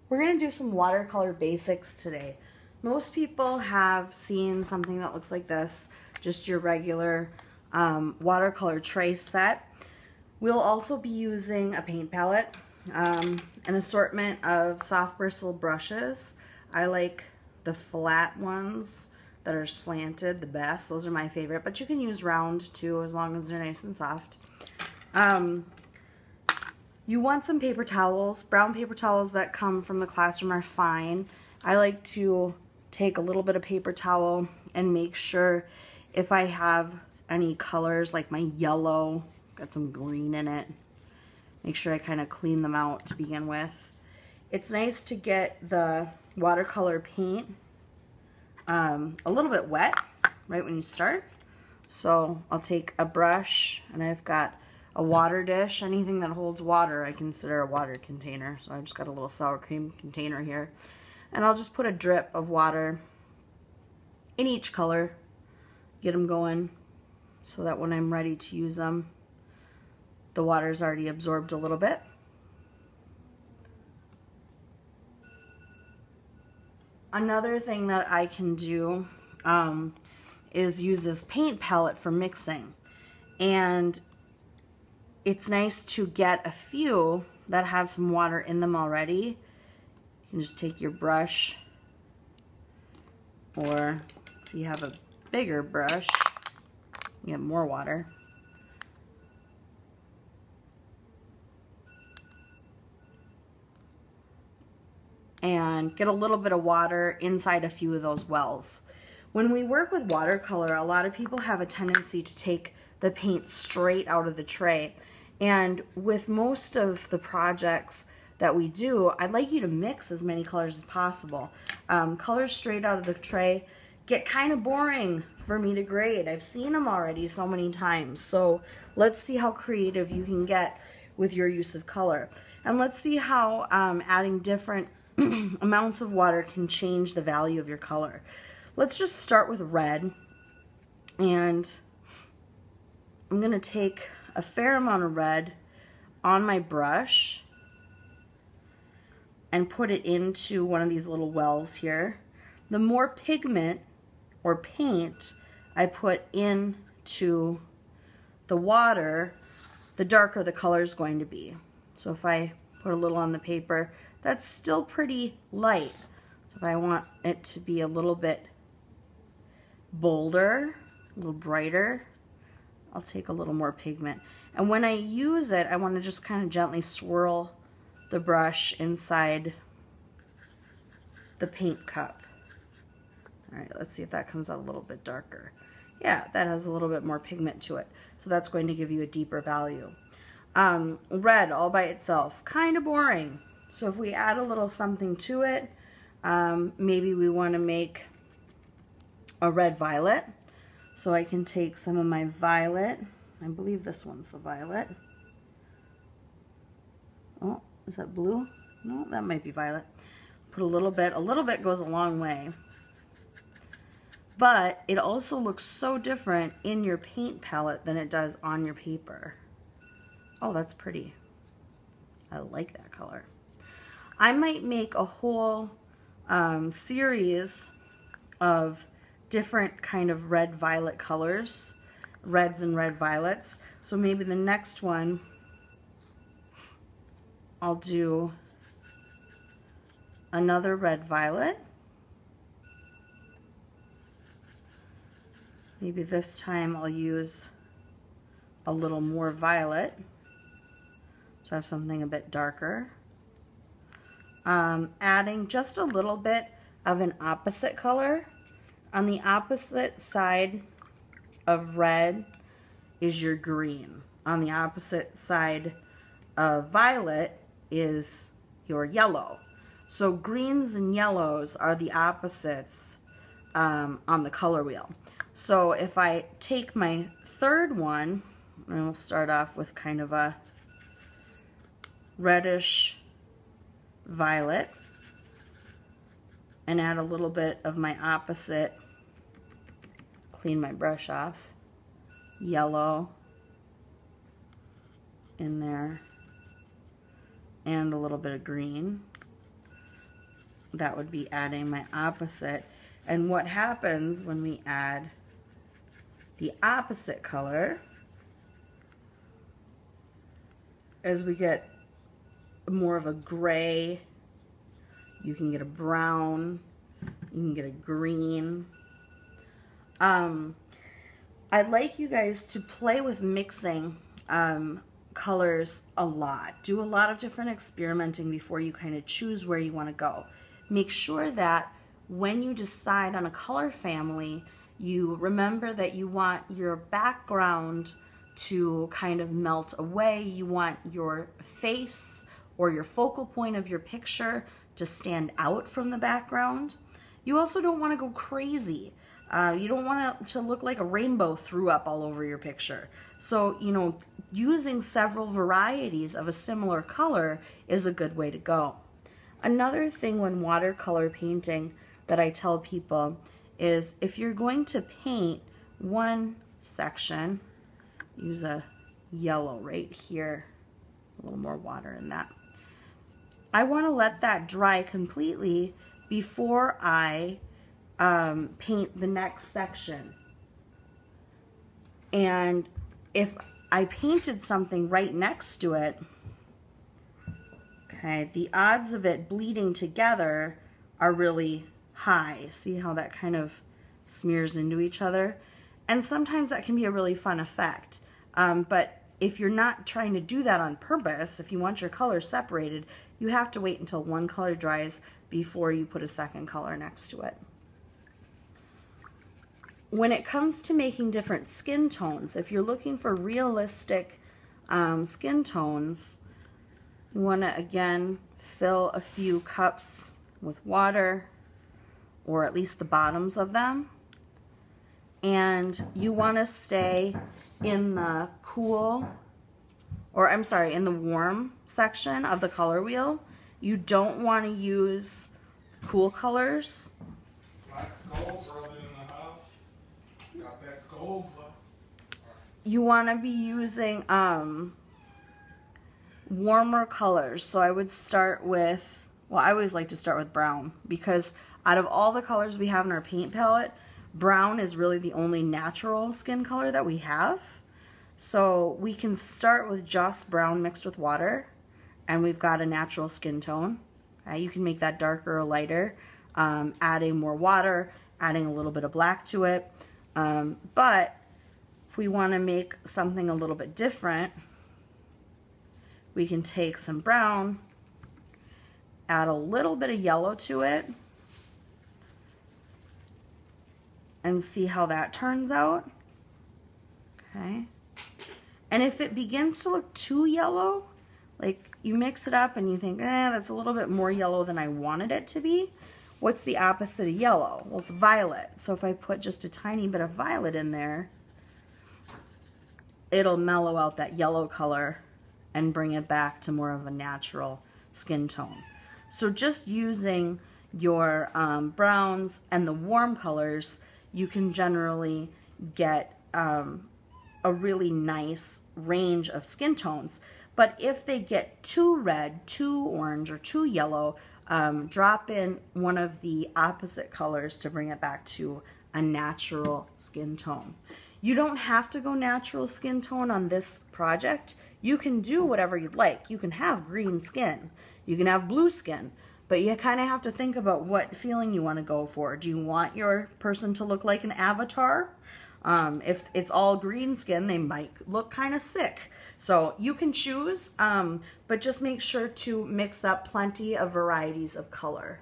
We're going to do some watercolor basics today. Most people have seen something that looks like this, just your regular watercolor tray set. We'll also be using a paint palette, an assortment of soft bristle brushes. I like the flat ones that are slanted the best. Those are my favorite, but you can use round too as long as they're nice and soft. You want some paper towels. Brown paper towels that come from the classroom are fine. I like to take a little bit of paper towel and make sure if I have any colors like my yellow, got some green in it, make sure I kind of clean them out to begin with. It's nice to get the watercolor paint a little bit wet right when you start. So I'll take a brush, and I've got a water dish. Anything that holds water I consider a water container. So I just got a little sour cream container here. And I'll just put a drip of water in each color, get them going so that when I'm ready to use them, the water's already absorbed a little bit. Another thing that I can do is use this paint palette for mixing. And it's nice to get a few that have some water in them already. You can just take your brush, or if you have a bigger brush, you have more water. And get a little bit of water inside a few of those wells. When we work with watercolor, a lot of people have a tendency to take the paint straight out of the tray. And with most of the projects that we do, I'd like you to mix as many colors as possible. Colors straight out of the tray get kind of boring for me to grade. I've seen them already so many times. So let's see how creative you can get with your use of color. And let's see how adding different amounts of water can change the value of your color. Let's just start with red, and I'm going to take a fair amount of red on my brush and put it into one of these little wells here. The more pigment or paint I put into the water, the darker the color is going to be. So if I put a little on the paper, that's still pretty light. So if I want it to be a little bit bolder, a little brighter, I'll take a little more pigment. And when I use it, I want to just kind of gently swirl the brush inside the paint cup. All right, let's see if that comes out a little bit darker. Yeah, that has a little bit more pigment to it. So that's going to give you a deeper value. Red all by itself, kind of boring. So if we add a little something to it, maybe we want to make a red violet. So I can take some of my violet. I believe this one's the violet. Oh, is that blue? No, that might be violet. Put a little bit goes a long way. But it also looks so different in your paint palette than it does on your paper. Oh, that's pretty. I like that color. I might make a whole series of different kind of red-violet colors, reds and red violets. So maybe the next one I'll do another red violet. Maybe this time I'll use a little more violet, so I have something a bit darker. Adding just a little bit of an opposite color. On the opposite side of red is your green. On the opposite side of violet is your yellow. So greens and yellows are the opposites on the color wheel. So if I take my third one, and we'll start off with kind of a reddish violet, and add a little bit of my opposite, clean my brush off, yellow in there, and a little bit of green. that would be adding my opposite. And what happens when we add the opposite color is we get more of a gray, you can get a brown, you can get a green. I'd like you guys to play with mixing colors a lot. Do a lot of different experimenting before you kind of choose where you want to go. Make sure that when you decide on a color family, you remember that you want your background to kind of melt away. You want your face or your focal point of your picture to stand out from the background. You also don't want to go crazy. You don't want it to look like a rainbow threw up all over your picture. So, you know, using several varieties of a similar color is a good way to go. Another thing when watercolor painting that I tell people is if you're going to paint one section, use a yellow right here, a little more water in that. I want to let that dry completely before I paint the next section. And if I painted something right next to it, okay, the odds of it bleeding together are really high. See how that kind of smears into each other? And sometimes that can be a really fun effect. But if you're not trying to do that on purpose, if you want your colors separated, you have to wait until one color dries before you put a second color next to it. When it comes to making different skin tones, if you're looking for realistic skin tones, you want to again fill a few cups with water, or at least the bottoms of them. And you want to stay in the cool, or I'm sorry, in the warm section of the color wheel. You don't want to use cool colors. Black skull, brother in the house. Got that skull. You want to be using warmer colors. So I would start with, well, I always like to start with brown, because out of all the colors we have in our paint palette, brown is really the only natural skin color that we have. So we can start with just brown mixed with water, and we've got a natural skin tone. You can make that darker or lighter, adding more water, adding a little bit of black to it. But if we want to make something a little bit different, we can take some brown, add a little bit of yellow to it, and see how that turns out. Okay. And if it begins to look too yellow, like you mix it up and you think, that's a little bit more yellow than I wanted it to be, what's the opposite of yellow? Well, it's violet. So if I put just a tiny bit of violet in there, it'll mellow out that yellow color and bring it back to more of a natural skin tone. So just using your browns and the warm colors, you can generally get a really nice range of skin tones. But if they get too red, too orange, or too yellow, drop in one of the opposite colors to bring it back to a natural skin tone. You don't have to go natural skin tone on this project. You can do whatever you'd like. You can have green skin. You can have blue skin. But you kind of have to think about what feeling you want to go for. Do you want your person to look like an avatar? If it's all green skin, they might look kind of sick. So you can choose, but just make sure to mix up plenty of varieties of color.